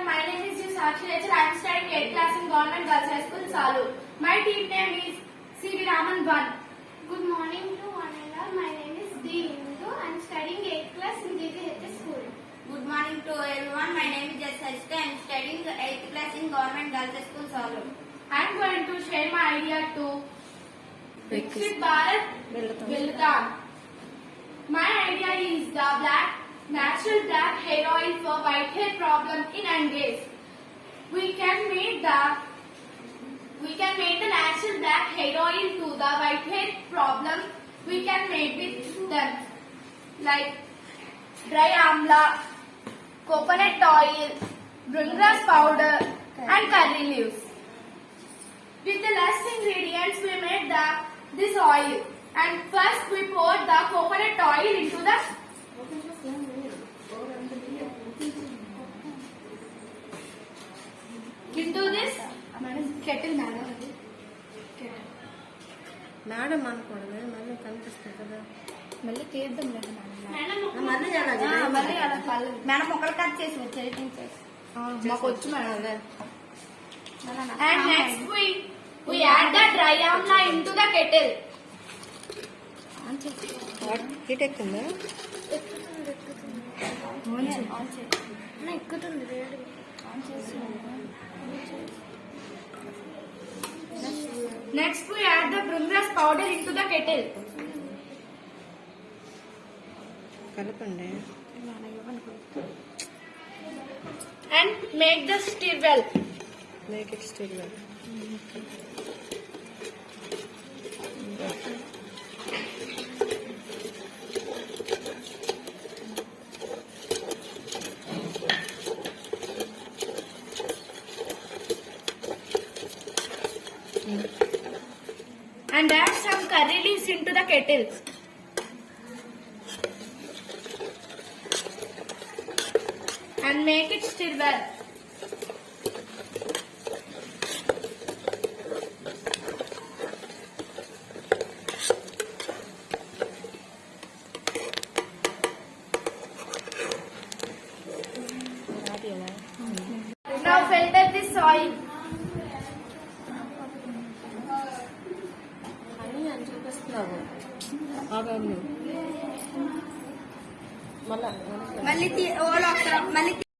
everyone. My name is Sakshi Rachel. I am studying 8th class in Government Girls High School, Salur. My team name is C.V. Raman 1. Good morning to one and all. My name is D. Indu. I am studying 8th class in GGHS school. Good morning to everyone. My name is Jess Harshita. I am studying 8th class in Government Girls High School, Salur. I am going to share my idea to Viksit Bharat Vildan. My idea is the natural black hair oil for white hair problem in ungays. We can make the natural black hair oil to the white hair problem. We can make with them like dry amla, coconut oil, bringrass powder and curry leaves. With the less ingredients we made this oil, and first we pour the coconut oil into this kettle. Madam అనుకోవడమే మళ్ళీ కనిపిస్తుంది కదా మళ్ళీ తీద్దాం లేదు మళ్ళీ madam మొక్కలు cut చేసి వచ్చి మాకు వచ్చు madam And next we add the dry amla into the kettle. Heat ఎక్కుతుందా ఎక్కుతుంది వేడి ఆన్ చేసి Next we add the bringrass powder into the kettle. కలపండి And make the stir well. Make it still And add some curry leaves into the kettle. And make it stir well. Now filter this oil. అని అని చూపిస్తున్నావు ఆగండి మళ్ళీ మళ్ళీ